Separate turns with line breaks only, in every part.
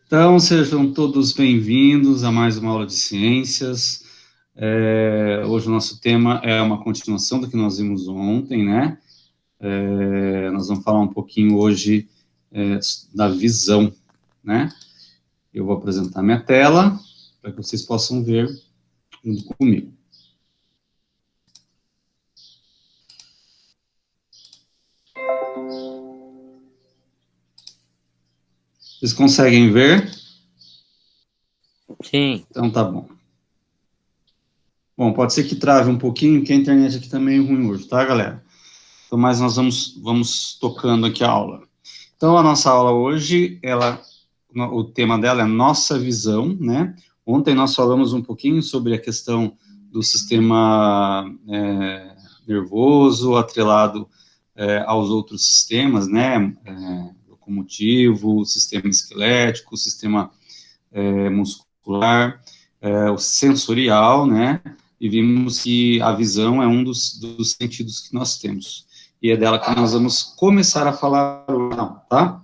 Então, sejam todos bem-vindos a mais uma aula de ciências. Hoje o nosso tema é uma continuação do que nós vimos ontem, né? Nós vamos falar um pouquinho hoje da visão, né? Eu vou apresentar minha tela para que vocês possam ver junto comigo. Vocês conseguem ver?
Sim.
Então tá bom. Bom, pode ser que trave um pouquinho, porque a internet aqui tá meio ruim hoje, tá, galera? Então, mas nós vamos tocando aqui a aula. Então, a nossa aula hoje, o tema dela é nossa visão, né? Ontem nós falamos um pouquinho sobre a questão do sistema nervoso atrelado aos outros sistemas, né? Locomotivo, sistema esquelético, sistema muscular, o sensorial, né? E vimos que a visão é um dos sentidos que nós temos. E é dela que nós vamos começar a falar hoje, tá?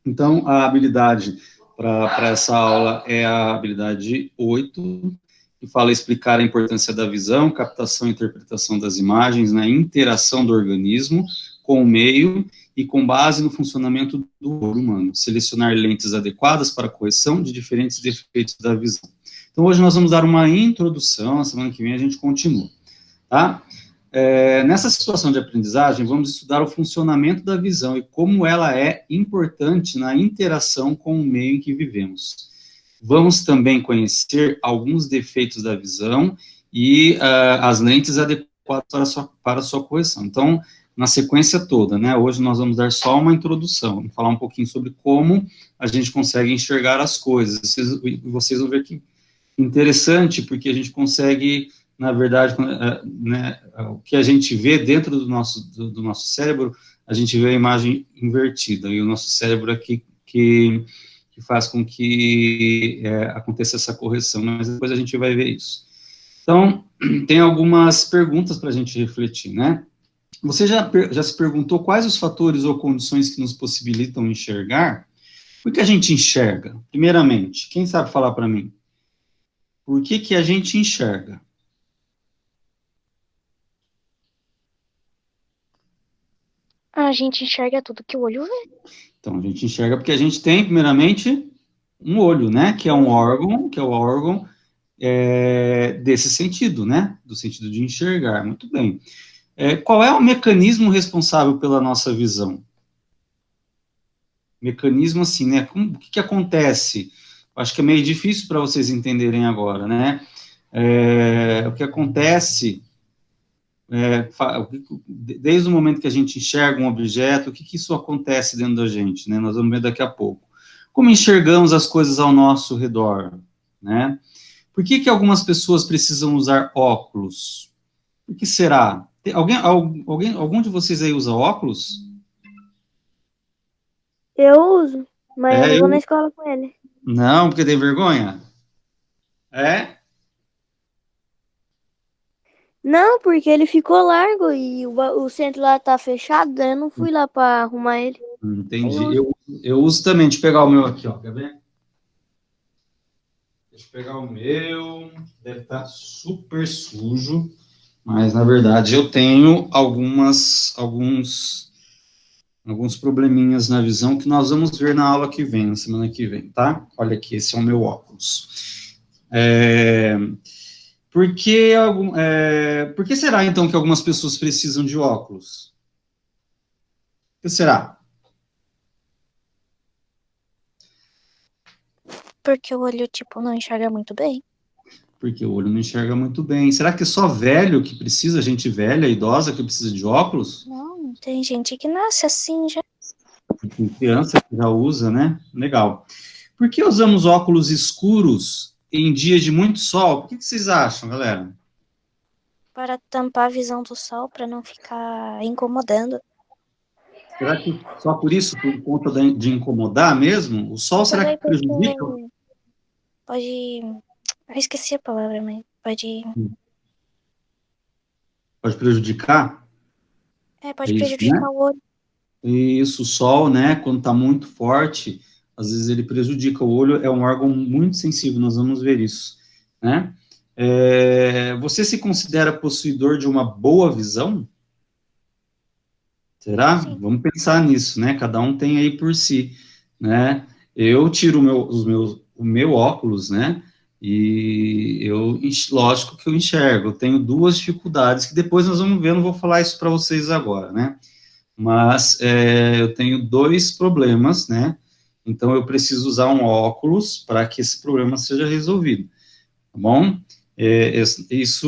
Então, a habilidade para essa aula é a habilidade 8, que fala explicar a importância da visão, captação e interpretação das imagens, na interação do organismo com o meio e com base no funcionamento do olho humano, selecionar lentes adequadas para a correção de diferentes defeitos da visão. Então, hoje nós vamos dar uma introdução, na semana que vem a gente continua, tá? Nessa situação de aprendizagem, vamos estudar o funcionamento da visão e como ela é importante na interação com o meio em que vivemos. Vamos também conhecer alguns defeitos da visão e as lentes adequadas para a sua correção. Então, na sequência toda, né? Hoje nós vamos dar só uma introdução, vamos falar um pouquinho sobre como a gente consegue enxergar as coisas. Vocês vão ver que interessante, porque a gente consegue, na verdade, né, o que a gente vê dentro do nosso cérebro, a gente vê a imagem invertida, e o nosso cérebro é que faz com que aconteça essa correção, mas depois a gente vai ver isso. Então, tem algumas perguntas para a gente refletir, né? Você já se perguntou quais os fatores ou condições que nos possibilitam enxergar? O que a gente enxerga? Primeiramente, quem sabe falar para mim? Por que a gente enxerga?
A gente enxerga tudo que o olho vê.
Então, a gente enxerga porque a gente tem, primeiramente, um olho, né? Que é o órgão desse sentido, né? Do sentido de enxergar. Muito bem. Qual é o mecanismo responsável pela nossa visão? Mecanismo assim, né? O que acontece? Acho que é meio difícil para vocês entenderem agora, né? O que acontece desde o momento que a gente enxerga um objeto, o que isso acontece dentro da gente, né? Nós vamos ver daqui a pouco. Como enxergamos as coisas ao nosso redor, né? Por que algumas pessoas precisam usar óculos? Por que será? Algum de vocês aí usa óculos?
Eu uso, mas eu não vou na
Eu
escola com ele.
não, porque tem vergonha? É?
Não, porque ele ficou largo e o centro lá tá fechado, daí eu não fui lá pra arrumar ele. Nem
Entendi.
uso.
Eu uso também. Deixa eu pegar o meu aqui, ó. Quer ver? Deixa eu pegar o meu. Deve estar super sujo. Mas, na verdade, eu tenho alguns probleminhas na visão que nós vamos ver na aula que vem, na semana que vem, tá? Olha aqui, esse é o meu óculos. Por que será, então, que algumas pessoas precisam de óculos? Por que será?
Porque o olho, tipo, não enxerga muito bem.
Porque o olho não enxerga muito bem. Será que é só velho que precisa, gente velha, idosa, que precisa de óculos?
Não, tem gente que nasce assim já.
Tem criança que já usa, né? Legal. Por que usamos óculos escuros em dias de muito sol? O que vocês acham, galera?
Para tampar a visão do sol, pra não ficar incomodando.
Será que só por isso, por conta de incomodar mesmo? O sol, será
Também
que
porque
prejudica?
pode. Eu esqueci a palavra, mas pode.
Pode prejudicar? É
Pode
isso, né?
prejudicar o olho.
Isso, o sol, né, quando está muito forte, às vezes ele prejudica. O olho é um órgão muito sensível, nós vamos ver isso, né? Você se considera possuidor de uma boa visão? Será?
Sim.
Vamos pensar nisso, né? Cada um tem aí por si, né? Eu tiro o meu óculos, né? E lógico que eu enxergo. Eu tenho duas dificuldades que depois nós vamos ver. Eu não vou falar isso para vocês agora, né? Mas eu tenho dois problemas, né? Então eu preciso usar um óculos para que esse problema seja resolvido, tá bom? Esses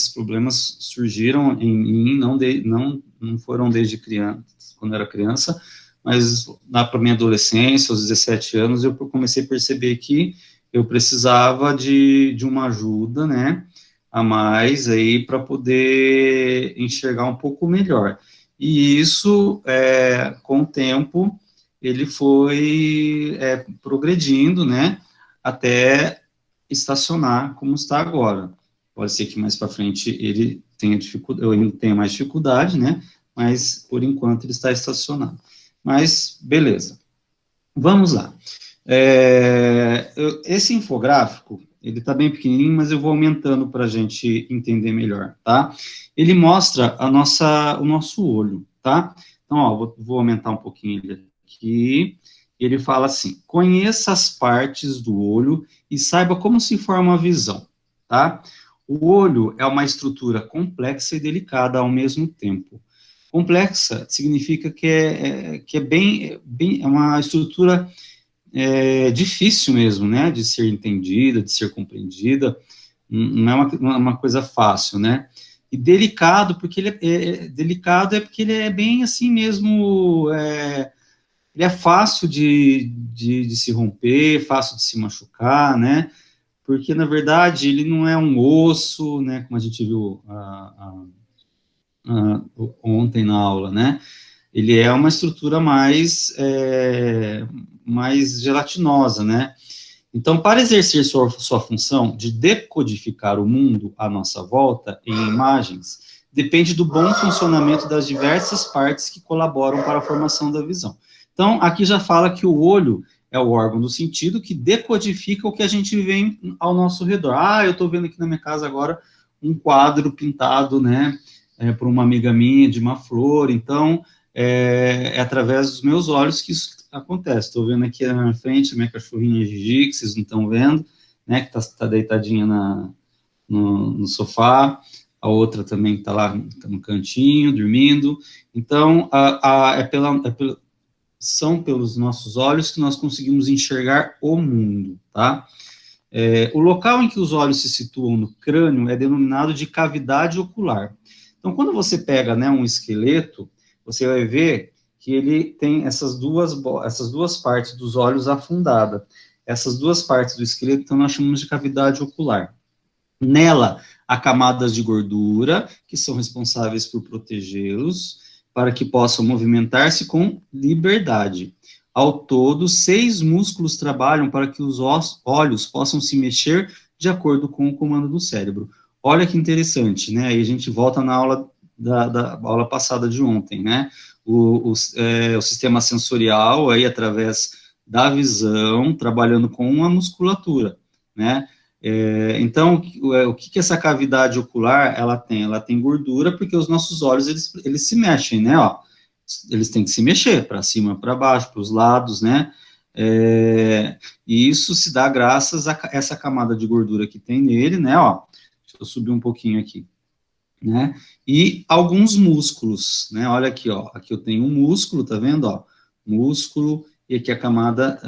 problemas surgiram em mim, não foram desde criança, quando eu era criança, mas lá para minha adolescência, aos 17 anos, eu comecei a perceber que eu precisava de uma ajuda, né, a mais aí para poder enxergar um pouco melhor. E isso, com o tempo, ele foi progredindo, né, até estacionar como está agora. Pode ser que mais para frente ele tenha dificuldade, eu ainda tenha mais dificuldade, né? Mas por enquanto ele está estacionado. Mas beleza. Vamos lá. Esse infográfico, ele está bem pequenininho, mas eu vou aumentando para a gente entender melhor, tá? Ele mostra o nosso olho, tá? Então, ó, vou aumentar um pouquinho ele aqui. Ele fala assim: conheça as partes do olho e saiba como se forma a visão, tá? O olho é uma estrutura complexa e delicada ao mesmo tempo. Complexa significa que é uma estrutura difícil mesmo, né, de ser entendida, de ser compreendida, não é uma coisa fácil, né? E delicado, porque delicado porque ele é bem assim mesmo, ele é fácil de se romper, fácil de se machucar, né? Porque, na verdade, ele não é um osso, né, como a gente viu ontem na aula, né? Ele é uma estrutura mais gelatinosa, né? Então, para exercer sua função de decodificar o mundo à nossa volta em imagens, depende do bom funcionamento das diversas partes que colaboram para a formação da visão. Então, aqui já fala que o olho é o órgão do sentido que decodifica o que a gente vê ao nosso redor. Ah, eu estou vendo aqui na minha casa agora um quadro pintado, né, por uma amiga minha, de uma flor. Então, é através dos meus olhos que isso acontece. Estou vendo aqui na minha frente a minha cachorrinha Gigi, que vocês não estão vendo, né, que está deitadinha no sofá. A outra também está lá no cantinho, dormindo. Então, são pelos nossos olhos que nós conseguimos enxergar o mundo, tá? O local em que os olhos se situam no crânio é denominado de cavidade ocular. Então, quando você pega, né, um esqueleto, você vai ver que ele tem essas duas partes dos olhos afundadas. Essas duas partes do esqueleto, então, nós chamamos de cavidade ocular. Nela, há camadas de gordura, que são responsáveis por protegê-los, para que possam movimentar-se com liberdade. Ao todo, 6 músculos trabalham para que os olhos possam se mexer de acordo com o comando do cérebro. Olha que interessante, né? Aí a gente volta na aula da aula passada de ontem, né? O sistema sensorial, aí, através da visão, trabalhando com a musculatura, né? Então, o que essa cavidade ocular, ela tem? Ela tem gordura, porque os nossos olhos, eles se mexem, né, ó, eles têm que se mexer, para cima, para baixo, para os lados, né, e isso se dá graças a essa camada de gordura que tem nele, né, ó, deixa eu subir um pouquinho aqui, né, e alguns músculos, né, olha aqui, ó, aqui eu tenho um músculo, tá vendo, ó, músculo, e aqui a camada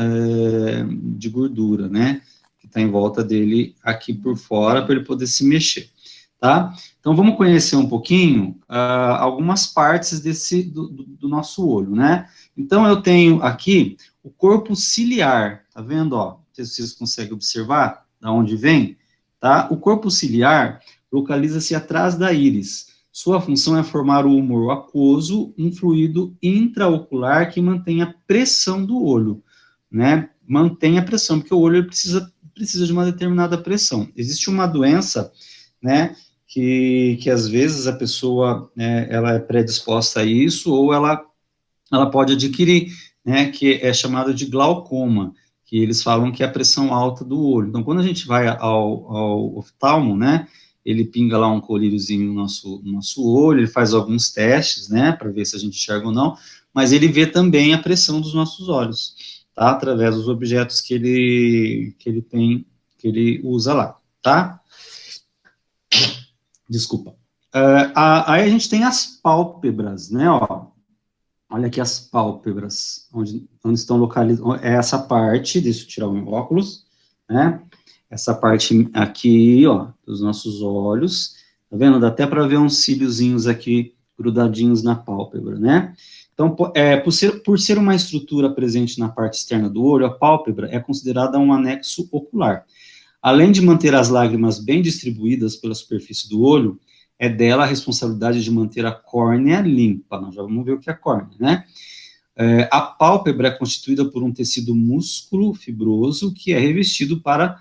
de gordura, né, que está em volta dele aqui por fora, para ele poder se mexer, tá? Então, vamos conhecer um pouquinho algumas partes do nosso olho, né? Então, eu tenho aqui o corpo ciliar, tá vendo, ó? Não sei se vocês conseguem observar da onde vem, tá? O corpo ciliar localiza-se atrás da íris. Sua função é formar o humor aquoso, um fluido intraocular que mantém a pressão do olho, né? Mantém a pressão, porque o olho precisa de uma determinada pressão. Existe uma doença, né, que às vezes a pessoa, ela é predisposta a isso, ou ela pode adquirir, né, que é chamada de glaucoma, que eles falam que é a pressão alta do olho. Então, quando a gente vai ao oftalmo, né, ele pinga lá um colíriozinho no nosso olho, ele faz alguns testes, né, para ver se a gente enxerga ou não, mas ele vê também a pressão dos nossos olhos, tá, através dos objetos que ele usa lá, tá? Desculpa. Aí a gente tem as pálpebras, né, ó. Olha aqui as pálpebras, onde estão localizadas, é essa parte, deixa eu tirar o meu óculos, né, essa parte aqui, ó, dos nossos olhos, tá vendo? Dá até para ver uns cíliozinhos aqui grudadinhos na pálpebra, né? Então, por ser uma estrutura presente na parte externa do olho, a pálpebra é considerada um anexo ocular. Além de manter as lágrimas bem distribuídas pela superfície do olho, é dela a responsabilidade de manter a córnea limpa. Nós já vamos ver o que é a córnea, né? A pálpebra é constituída por um tecido músculo fibroso que é revestido pela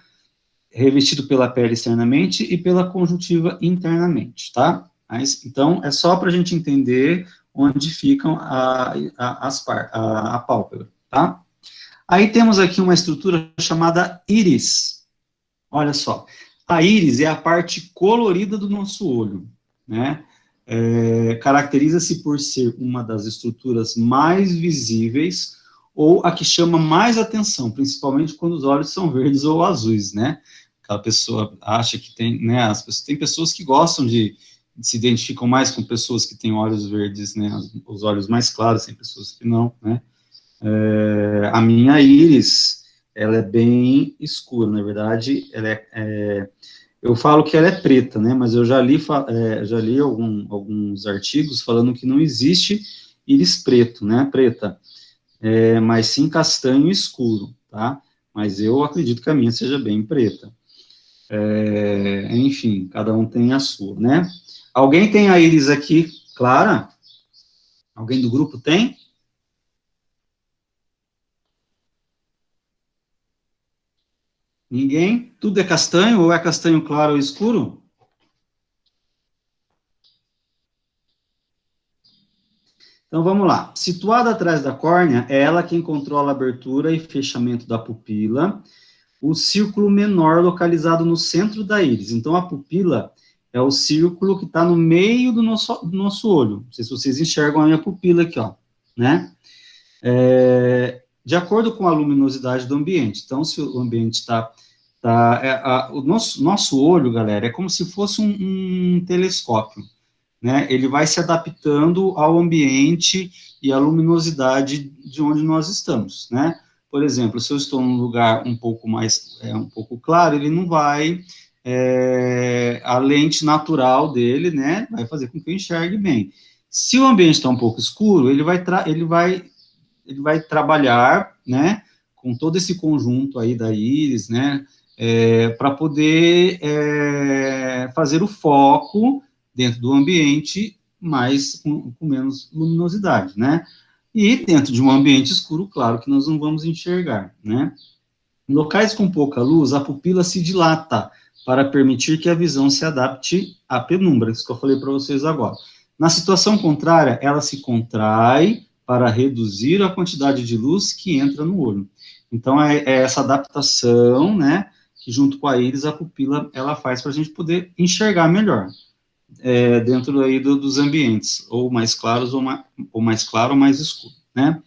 pele externamente e pela conjuntiva internamente, tá? Mas, então, é só para a gente entender onde ficam a pálpebra, tá? Aí temos aqui uma estrutura chamada íris. Olha só, a íris é a parte colorida do nosso olho, né? Caracteriza-se por ser uma das estruturas mais visíveis ou a que chama mais atenção, principalmente quando os olhos são verdes ou azuis, né? Aquela pessoa acha que tem, né? Tem pessoas que gostam se identificam mais com pessoas que têm olhos verdes, né? Os olhos mais claros, tem pessoas que não, né? A minha íris, ela é bem escura, na verdade, eu falo que ela é preta, né, mas eu já li alguns artigos falando que não existe íris preto, né, preta, mas sim castanho escuro, tá, mas eu acredito que a minha seja bem preta. Enfim, cada um tem a sua, né. Alguém tem a íris aqui clara? Alguém do grupo tem? Ninguém? Tudo é castanho, ou é castanho claro ou escuro? Então, vamos lá. Situada atrás da córnea, é ela quem controla a abertura e fechamento da pupila, o círculo menor localizado no centro da íris. Então, a pupila é o círculo que está no meio do nosso olho. Não sei se vocês enxergam a minha pupila aqui, ó, né? De acordo com a luminosidade do ambiente. Então, se o ambiente está o nosso olho, galera, é como se fosse um telescópio, né? Ele vai se adaptando ao ambiente e à luminosidade de onde nós estamos, né? Por exemplo, se eu estou num lugar um pouco claro, ele não vai, a lente natural dele, né, vai fazer com que eu enxergue bem. Se o ambiente está um pouco escuro, ele vai trabalhar, né, com todo esse conjunto aí da íris, né, para poder fazer o foco dentro do ambiente, mas com menos luminosidade, né? E dentro de um ambiente escuro, claro que nós não vamos enxergar, né? Em locais com pouca luz, a pupila se dilata para permitir que a visão se adapte à penumbra, isso que eu falei para vocês agora. Na situação contrária, ela se contrai para reduzir a quantidade de luz que entra no olho. Então, é essa adaptação, né, que junto com a íris, a pupila, ela faz para a gente poder enxergar melhor, dentro aí dos ambientes, ou mais claros, ou mais claro, ou mais escuro, né?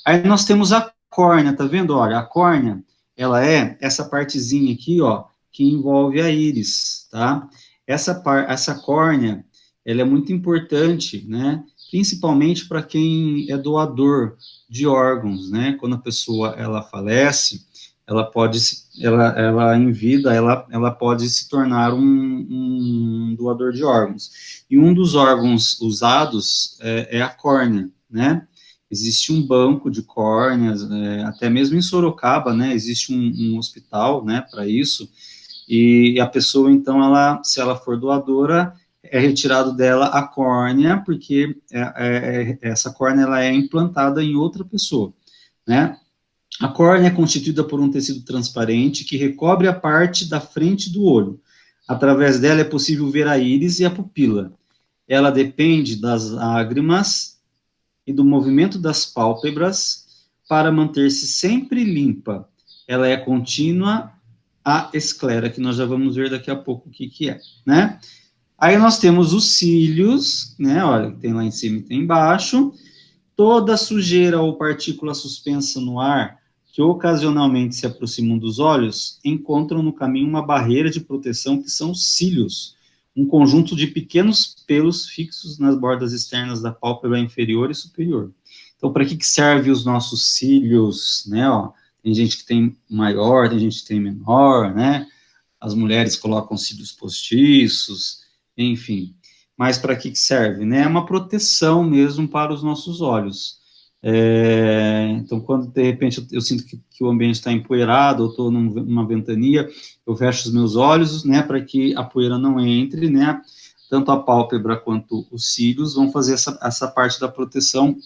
Aí nós temos a córnea, tá vendo? Olha, a córnea, ela é essa partezinha aqui, ó, que envolve a íris, tá? Essa córnea, ela é muito importante, né? Principalmente para quem é doador de órgãos, né? Quando a pessoa, ela falece, ela em vida, ela pode se tornar um doador de órgãos. E um dos órgãos usados é a córnea, né? Existe um banco de córneas, até mesmo em Sorocaba, né? Existe um hospital, né, para isso. E a pessoa, então, se ela for doadora, é retirado dela a córnea, porque essa córnea ela é implantada em outra pessoa, né? A córnea é constituída por um tecido transparente que recobre a parte da frente do olho. Através dela é possível ver a íris e a pupila. Ela depende das lágrimas e do movimento das pálpebras para manter-se sempre limpa, ela é contínua, a esclera, que nós já vamos ver daqui a pouco o que é, né? Aí nós temos os cílios, né? Olha, tem lá em cima e tem embaixo. Toda sujeira ou partícula suspensa no ar que ocasionalmente se aproximam dos olhos encontram no caminho uma barreira de proteção que são os cílios, um conjunto de pequenos pelos fixos nas bordas externas da pálpebra inferior e superior. Então, para que serve os nossos cílios, né? Ó, tem gente que tem maior, tem gente que tem menor, né? As mulheres colocam cílios postiços, enfim. Mas para que serve? Né? É uma proteção mesmo para os nossos olhos. Então, quando de repente eu sinto que o ambiente está empoeirado, ou estou numa ventania, eu fecho os meus olhos, né, para que a poeira não entre, né? Tanto a pálpebra quanto os cílios vão fazer essa parte da proteção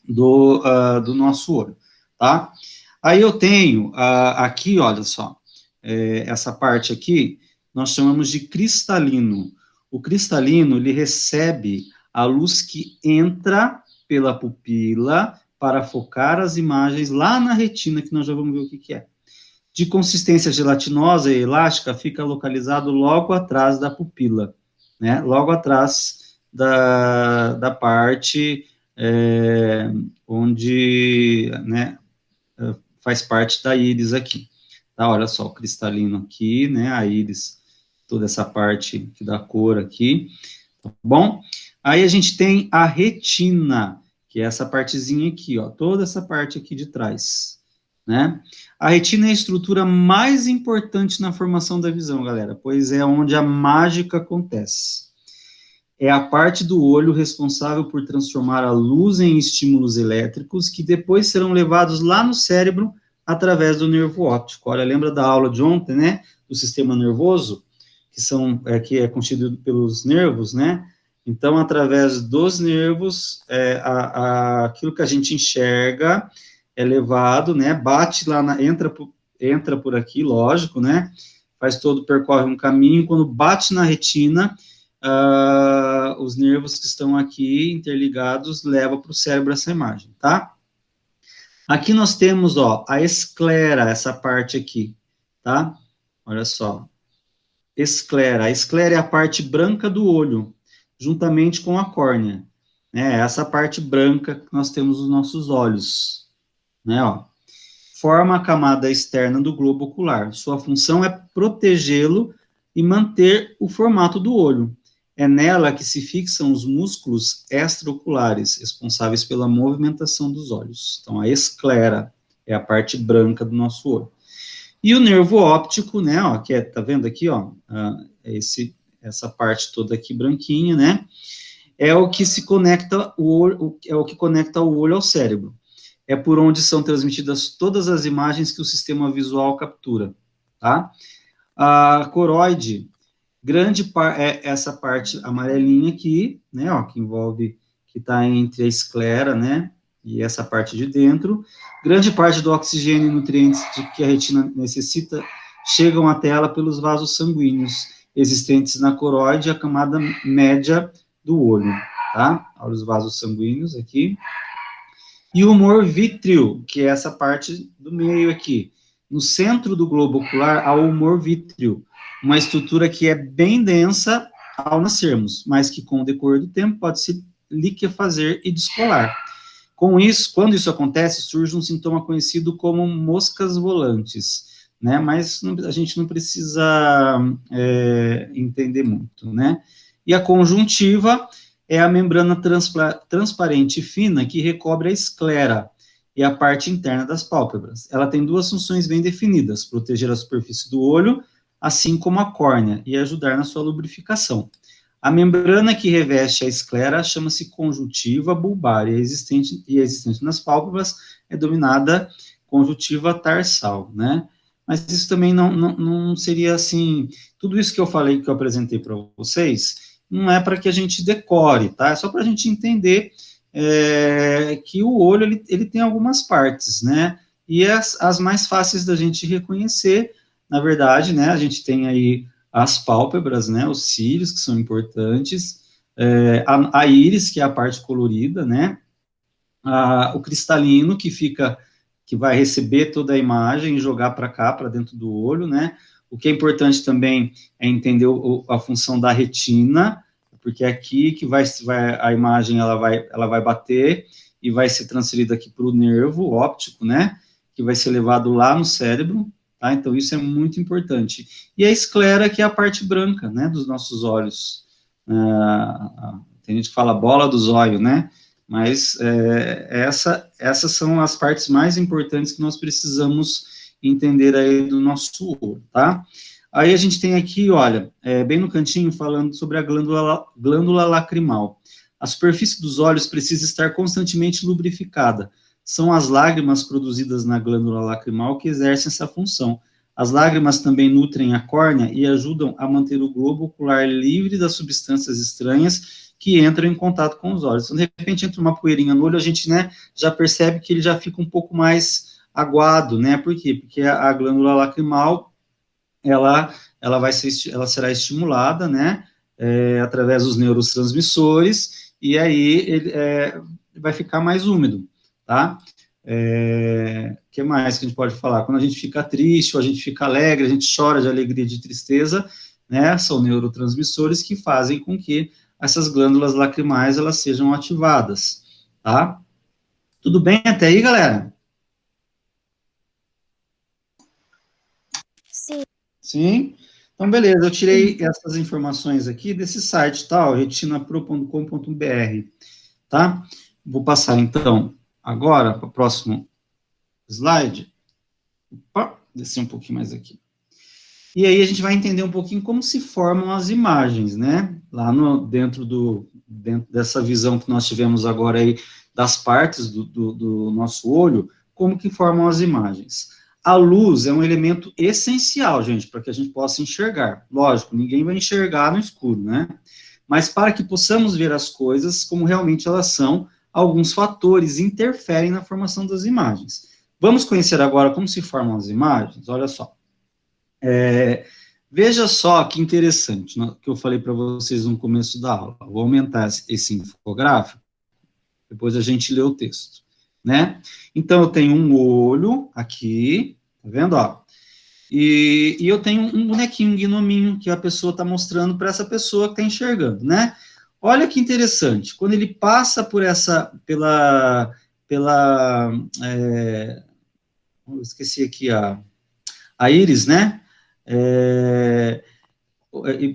do nosso olho, tá? Aí eu tenho aqui, olha só, essa parte aqui, nós chamamos de cristalino. O cristalino, ele recebe a luz que entra pela pupila para focar as imagens lá na retina, que nós já vamos ver o que é. De consistência gelatinosa e elástica, fica localizado logo atrás da pupila, né? Logo atrás da parte onde, né, faz parte da íris aqui. Tá? Olha só, o cristalino aqui, né, a íris, toda essa parte que dá cor aqui, tá bom? Aí a gente tem a retina, que é essa partezinha aqui, ó, toda essa parte aqui de trás, né? A retina é a estrutura mais importante na formação da visão, galera, pois é onde a mágica acontece. É a parte do olho responsável por transformar a luz em estímulos elétricos que depois serão levados lá no cérebro através do nervo óptico. Olha, lembra da aula de ontem, né? Do sistema nervoso, que é constituído pelos nervos, né? Então, através dos nervos, aquilo que a gente enxerga é levado, né? Bate lá, entra por aqui, lógico, né? Percorre um caminho, quando bate na retina, os nervos que estão aqui interligados levam para o cérebro essa imagem, tá? Aqui nós temos, ó, a esclera, essa parte aqui, tá? Olha só. Esclera. A esclera é a parte branca do olho, juntamente com a córnea. Né? Essa parte branca que nós temos nos nossos olhos, né, ó. Forma a camada externa do globo ocular. Sua função é protegê-lo e manter o formato do olho. É nela que se fixam os músculos extraoculares, responsáveis pela movimentação dos olhos. Então, a esclera é a parte branca do nosso olho. E o nervo óptico, né, ó, que tá vendo aqui, ó, essa parte toda aqui branquinha, né, é o que conecta o olho ao cérebro. É por onde são transmitidas todas as imagens que o sistema visual captura, tá? A coroide, essa parte amarelinha aqui, né, ó, que está entre a esclera, né, e essa parte de dentro. Grande parte do oxigênio e nutrientes que a retina necessita chegam até ela pelos vasos sanguíneos existentes na coroide, a camada média do olho, tá? Olha os vasos sanguíneos aqui. E o humor vítreo, que é essa parte do meio aqui. No centro do globo ocular há o humor vítreo, uma estrutura que é bem densa ao nascermos, mas que com o decorrer do tempo pode se liquefazer e descolar. Com isso, quando isso acontece, surge um sintoma conhecido como moscas volantes, né? Mas a gente não precisa entender muito, né? E a conjuntiva é a membrana transparente e fina que recobre a esclera e a parte interna das pálpebras. Ela tem duas funções bem definidas: proteger a superfície do olho, assim como a córnea, e ajudar na sua lubrificação. A membrana que reveste a esclera chama-se conjuntiva bulbar, e existente nas pálpebras é denominada conjuntiva tarsal, né? Mas isso também não seria assim, tudo isso que eu falei, que eu apresentei para vocês, não é para que a gente decore, tá? É só para a gente entender que o olho, ele tem algumas partes, né? E as mais fáceis da gente reconhecer, na verdade, né? A gente tem aí as pálpebras, né? Os cílios, que são importantes, a íris, que é a parte colorida, né? O cristalino, que fica que vai receber toda a imagem e jogar para cá, para dentro do olho, né? O que é importante também é entender a função da retina, porque é aqui que a imagem ela vai bater e vai ser transferida aqui para o nervo óptico, né? Que vai ser levado lá no cérebro, tá? Então, isso é muito importante. E a esclera, que é a parte branca, né, dos nossos olhos. Tem gente que fala bola dos olhos, né? Mas essas são as partes mais importantes que nós precisamos entender aí do nosso olho, tá? Aí a gente tem aqui, olha, bem no cantinho, falando sobre a glândula lacrimal. A superfície dos olhos precisa estar constantemente lubrificada. São as lágrimas produzidas na glândula lacrimal que exercem essa função. As lágrimas também nutrem a córnea e ajudam a manter o globo ocular livre das substâncias estranhas que entram em contato com os olhos. Então, de repente, entra uma poeirinha no olho, a gente, né, já percebe que ele já fica um pouco mais aguado, né? Por quê? Porque a glândula lacrimal, ela será estimulada, né, através dos neurotransmissores, e aí ele vai ficar mais úmido, tá? Que mais que a gente pode falar? Quando a gente fica triste, ou a gente fica alegre, a gente chora de alegria, de tristeza, né, são neurotransmissores que fazem com que essas glândulas lacrimais, elas sejam ativadas, tá? Tudo bem até aí, galera?
Sim.
Sim? Então, beleza, eu tirei essas informações aqui desse site, tá? retinapro.com.br, tá? Vou passar, então, agora para o próximo slide. Opa, descer um pouquinho mais aqui. E aí a gente vai entender um pouquinho como se formam as imagens, né? Lá dentro dessa visão que nós tivemos agora aí, das partes do nosso olho, como que formam as imagens. A luz é um elemento essencial, gente, para que a gente possa enxergar. Lógico, ninguém vai enxergar no escuro, né? Mas para que possamos ver as coisas como realmente elas são, alguns fatores interferem na formação das imagens. Vamos conhecer agora como se formam as imagens? Olha só. Veja só que interessante, né, que eu falei para vocês no começo da aula. Vou aumentar esse infográfico, depois a gente lê o texto, né? Então, eu tenho um olho aqui, tá vendo, ó? E eu tenho um bonequinho, um gnominho, que a pessoa está mostrando para essa pessoa que está enxergando, né? Olha que interessante, quando ele passa por eu esqueci aqui a íris, né?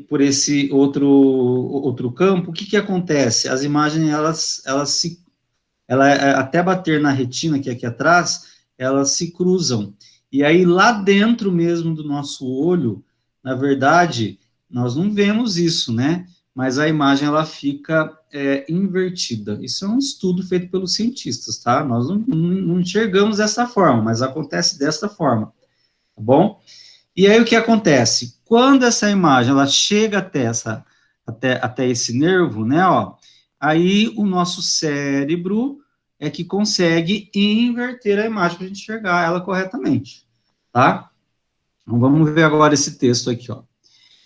Por esse outro campo, o que acontece? As imagens, até bater na retina, que é aqui atrás, elas se cruzam. E aí, lá dentro mesmo do nosso olho, na verdade, nós não vemos isso, né? Mas a imagem, ela fica invertida. Isso é um estudo feito pelos cientistas, tá? Nós não enxergamos dessa forma, mas acontece desta forma, tá bom? E aí, o que acontece? Quando essa imagem, ela chega até esse nervo, né, ó, aí o nosso cérebro é que consegue inverter a imagem para a gente enxergar ela corretamente, tá? Então, vamos ver agora esse texto aqui, ó.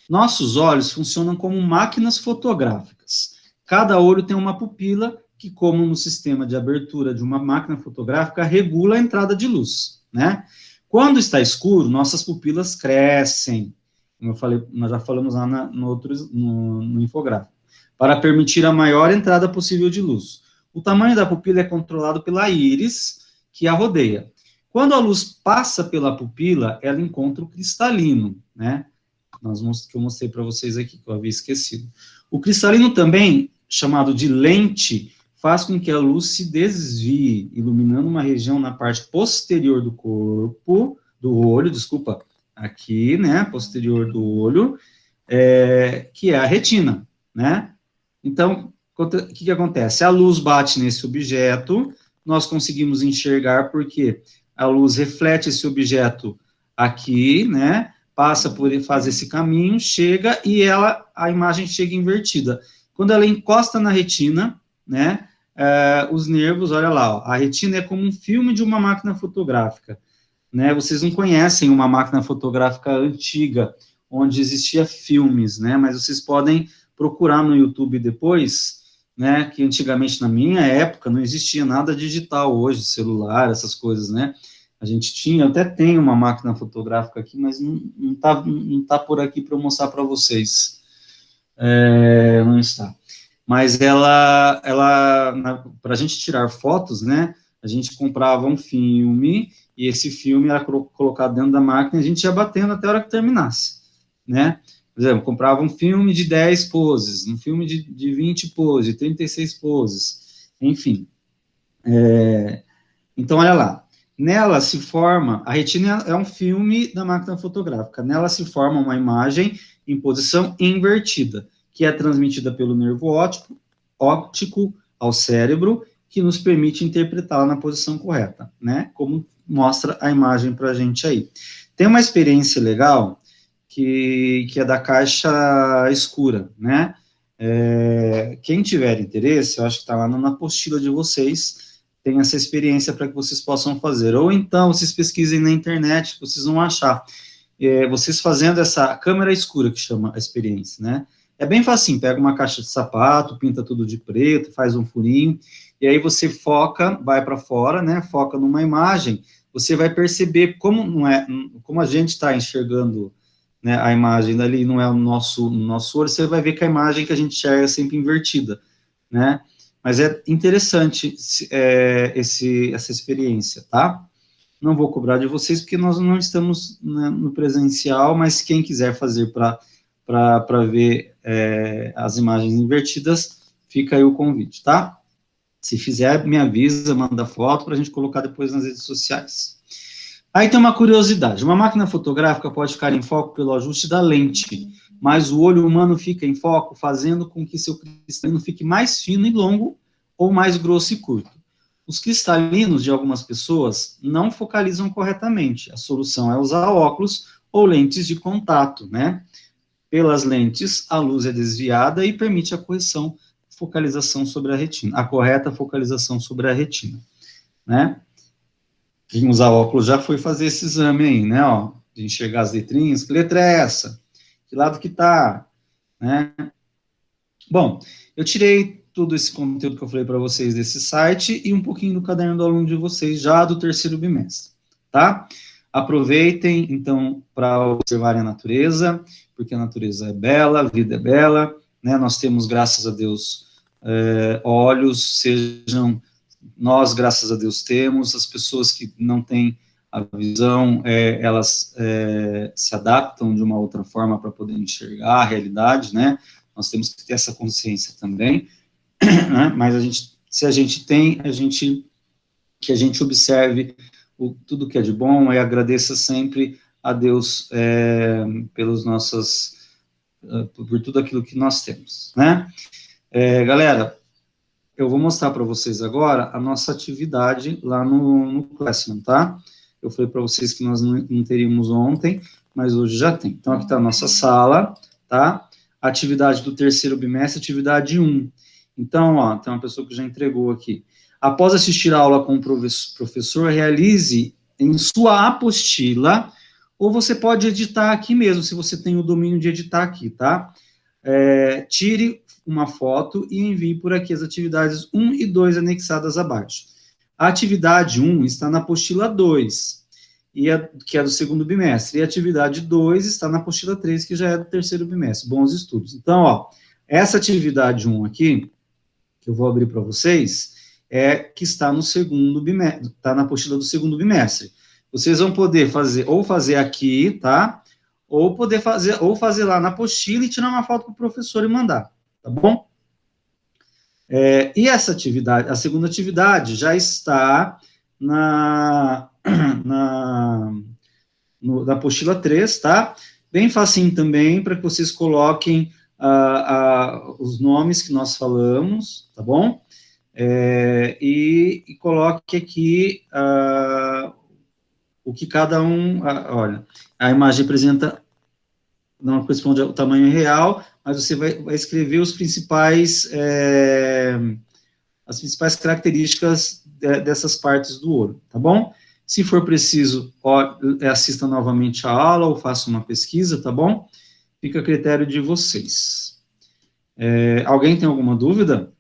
Nossos olhos funcionam como máquinas fotográficas. Cada olho tem uma pupila que, como no sistema de abertura de uma máquina fotográfica, regula a entrada de luz, né? Quando está escuro, nossas pupilas crescem, como eu falei, nós já falamos lá no infográfico, para permitir a maior entrada possível de luz. O tamanho da pupila é controlado pela íris que a rodeia. Quando a luz passa pela pupila, ela encontra o cristalino, né? Que eu mostrei para vocês aqui, que eu havia esquecido. O cristalino também, chamado de lente, faz com que a luz se desvie, iluminando uma região na parte posterior do corpo, do olho, aqui, né, posterior do olho, que é a retina, né? Então, o que acontece? A luz bate nesse objeto, nós conseguimos enxergar porque a luz reflete esse objeto aqui, né, faz esse caminho, chega e a imagem chega invertida. Quando ela encosta na retina, né, os nervos, olha lá, ó, a retina é como um filme de uma máquina fotográfica, né? Vocês não conhecem uma máquina fotográfica antiga, onde existia filmes, né? Mas vocês podem procurar no YouTube depois, né? Que antigamente, na minha época, não existia nada digital hoje, celular, essas coisas, né? A gente tinha, até tem uma máquina fotográfica aqui, mas não tá por aqui para eu mostrar para vocês. Não está. Mas para a gente tirar fotos, né, a gente comprava um filme, e esse filme era colocado dentro da máquina, e a gente ia batendo até a hora que terminasse, né? Por exemplo, comprava um filme de 10 poses, um filme de 20 poses, de 36 poses, enfim. Então, olha lá. Nela se forma, a retina é um filme da máquina fotográfica, nela se forma uma imagem em posição invertida, que é transmitida pelo nervo óptico ao cérebro, que nos permite interpretá-la na posição correta, né? Como mostra a imagem para a gente aí. Tem uma experiência legal que é da caixa escura, né? Quem tiver interesse, eu acho que está lá na apostila de vocês, tem essa experiência para que vocês possam fazer. Ou então, vocês pesquisem na internet, vocês vão achar. Vocês fazendo essa câmera escura, que chama a experiência, né? É bem facinho, pega uma caixa de sapato, pinta tudo de preto, faz um furinho, e aí você foca, vai para fora, né? Foca numa imagem, você vai perceber como a gente está enxergando, né, a imagem dali, não é o nosso olho, você vai ver que a imagem que a gente enxerga é sempre invertida, né? Mas é interessante essa experiência, tá? Não vou cobrar de vocês, porque nós não estamos, né, no presencial, mas quem quiser fazer para ver as imagens invertidas, fica aí o convite, tá? Se fizer, me avisa, manda foto para a gente colocar depois nas redes sociais. Aí tem uma curiosidade, uma máquina fotográfica pode ficar em foco pelo ajuste da lente, mas o olho humano fica em foco, fazendo com que seu cristalino fique mais fino e longo, ou mais grosso e curto. Os cristalinos de algumas pessoas não focalizam corretamente. A solução é usar óculos ou lentes de contato, né? Pelas lentes, a luz é desviada e permite a focalização sobre a retina, a correta focalização sobre a retina, né? Quem usar óculos já foi fazer esse exame aí, né, ó, de enxergar as letrinhas, que letra é essa? Que lado que tá, né? Bom, eu tirei todo esse conteúdo que eu falei para vocês desse site e um pouquinho do caderno do aluno de vocês, já do terceiro bimestre, tá? Aproveitem, então, para observarem a natureza, porque a natureza é bela, a vida é bela, né? Nós temos, graças a Deus, olhos, sejam nós, graças a Deus, temos, as pessoas que não têm a visão, elas se adaptam de uma outra forma para poder enxergar a realidade, né? Nós temos que ter essa consciência também, né? Mas se a gente tem, que a gente observe tudo que é de bom e agradeça sempre a Deus por tudo aquilo que nós temos, né? Galera, eu vou mostrar para vocês agora a nossa atividade lá no Classroom, tá? Eu falei para vocês que nós não teríamos ontem, mas hoje já tem. Então, aqui está a nossa sala, tá? Atividade do terceiro bimestre, atividade 1. Então, ó, tem uma pessoa que já entregou aqui. Após assistir a aula com o professor, realize em sua apostila, ou você pode editar aqui mesmo, se você tem o domínio de editar aqui, tá? Tire uma foto e envie por aqui as atividades 1 e 2 anexadas abaixo. A atividade 1 está na apostila 2, que é do segundo bimestre, e a atividade 2 está na apostila 3, que já é do terceiro bimestre. Bons estudos. Então, ó, essa atividade 1 aqui, que eu vou abrir para vocês, que está no segundo bimestre, está na apostila do segundo bimestre. Vocês vão poder fazer aqui, tá? Ou fazer lá na apostila e tirar uma foto para o professor e mandar, tá bom? E essa atividade, a segunda atividade, já está na apostila 3, tá? Bem facinho também, para que vocês coloquem os nomes que nós falamos, tá bom? E coloque aqui o que cada um... olha, a imagem apresenta... não corresponde ao tamanho real, mas você vai escrever as principais características dessas partes do olho, tá bom? Se for preciso, assista novamente a aula ou faça uma pesquisa, tá bom? Fica a critério de vocês. Alguém tem alguma dúvida?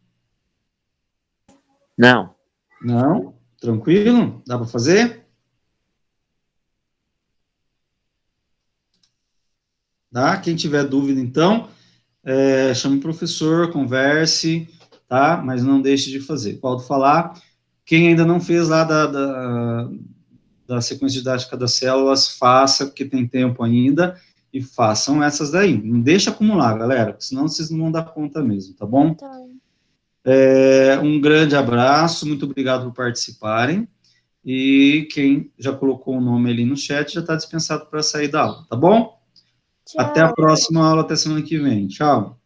Não.
Não? Tranquilo? Dá para fazer? tá? Quem tiver dúvida, então, chame o professor, converse, tá? Mas não deixe de fazer. Pode falar. Quem ainda não fez lá da sequência didática das células, faça, porque tem tempo ainda, e façam essas daí. Não deixa acumular, galera, senão vocês não vão dar conta mesmo, tá bom?
Tá.
Um grande abraço, muito obrigado por participarem, e quem já colocou o nome ali no chat já está dispensado para sair da aula, tá bom?
Tchau.
Até a próxima aula, até semana que vem. Tchau.